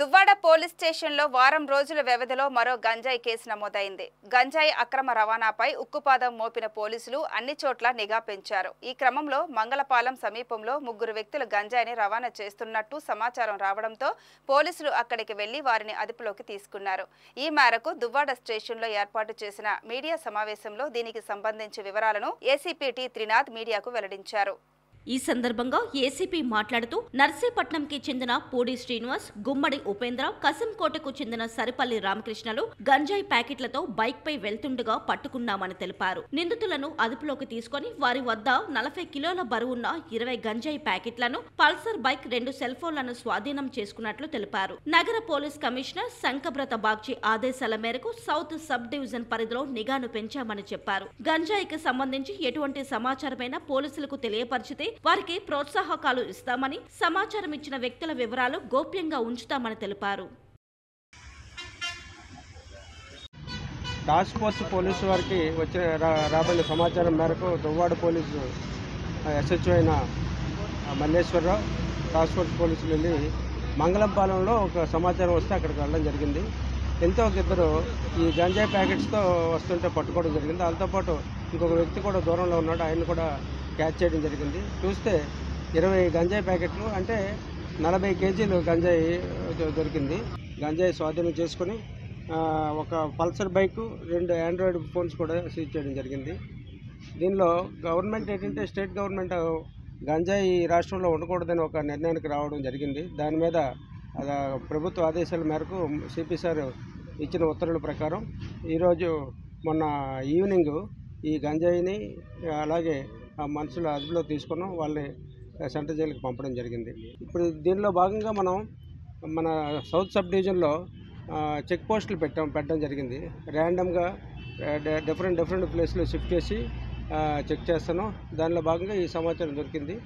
Duvvada police స్టేషన్లో వారం రోజుల వ్యవధిలో మరో గంజాయి కేసు నమోదైంది. గంజాయి అక్రమ రవాణాపై ఉక్కుపాదం మోపిన పోలీసులు అన్ని చోట్ల నిఘా పెంచారు. ఈ క్రమంలో మంగళపాలెం సమీపంలో 3 వ్యక్తులు గంజాయిని రవాణా చేస్తున్నట్టు సమాచారం రావడంతో పోలీసులు అక్కడికి వెళ్లి వారిని అదుపులోకి తీసుకున్నారు. ఈ మేరకు దువ్వాడ స్టేషన్లో ఏర్పాటు చేసిన మీడియా సమావేశంలో దీనికి సంబంధించి వివరాలను ఏసీపీ టి త్రినాథ్ మీడియాకు వెల్లడించారు. ఈ సందర్భంగా ఏసీపీ మాట్లాడుతూ నర్సీపట్నంకి చెందిన పూడి శ్రీనివాస్, గుమ్మడి ఉపేంద్ర, కసింకోటకు చెందిన సరిపల్లి రామకృష్ణలు గంజాయి ప్యాకెట్లతో బైక్ పై వెళ్తుండగా పట్టుకున్నామని తెలిపారు. నిందితులను అదుపులోకి తీసుకుని వారి వద్ద 40 కిలోల బరువున్న 20 గంజాయి ప్యాకెట్లను, పల్సర్ బైక్, 2 సెల్ ఫోన్లను స్వాధీనం చేసుకున్నట్లు తెలిపారు. నగర పోలీస్ కమిషనర్ శంకబ్రత బాగ్చి ఆదేశాల మేరకు సౌత్ సబ్ డివిజన్ పరిధిలో నిఘాను పెంచామని చెప్పారు. గంజాయికి సంబంధించి ఎటువంటి సమాచారమైనా పోలీసులకు తెలియపరిచితే వారికి ప్రోత్సాహకాలు ఇస్తామని, సమాచారం ఇచ్చిన వ్యక్తుల వివరాలు గోప్యంగా ఉంచుతామని తెలిపారు. టాస్క్ ఫోర్స్ పోలీసు వారికి వచ్చిన రాబడిన సమాచారం మేరకు దువ్వాడ పోలీసు ఎస్హెచ్ఓ అయిన మల్లేశ్వరరావు టాస్క్ ఫోర్స్ పోలీసులు వెళ్ళి మంగళంపాలెంలో ఒక సమాచారం వస్తే అక్కడికి వెళ్ళడం జరిగింది. ఎంతో ఇద్దరు ఈ గంజాయి ప్యాకెట్స్తో వస్తుంటే పట్టుకోవడం జరిగింది. దాంతోపాటు ఇంకొక వ్యక్తి కూడా దూరంలో ఉన్నాడు, ఆయన కూడా క్యాచ్ చేయడం జరిగింది. చూస్తే 20 గంజాయి ప్యాకెట్లు, అంటే 40 కేజీలు గంజాయి దొరికింది. గంజాయి స్వాధీనం చేసుకుని ఒక పల్సర్ బైకు, 2 ఆండ్రాయిడ్ ఫోన్స్ కూడా సీజ్ చేయడం జరిగింది. దీనిలో గవర్నమెంట్ ఏంటంటే స్టేట్ గవర్నమెంట్ గంజాయి రాష్ట్రంలో ఉండకూడదని ఒక నిర్ణయానికి రావడం జరిగింది. దాని మీద ప్రభుత్వ ఆదేశాల మేరకు సిపి సార్ ఇచ్చిన ఉత్తర్వుల ప్రకారం ఈరోజు మొన్న ఈవినింగ్ ఈ గంజాయిని అలాగే మనుషుల అదుపులో తీసుకున్నాం, వాళ్ళని సెంట్రల్ జైలుకి పంపడం జరిగింది. ఇప్పుడు దీనిలో భాగంగా మనం మన సౌత్ సబ్ డివిజన్లో చెక్ పోస్టులు పెట్టడం జరిగింది. ర్యాండమ్గా డిఫరెంట్ ప్లేస్లో షిఫ్ట్ చేసి చెక్ చేస్తున్నాం. దానిలో భాగంగా ఈ సమాచారం దొరికింది.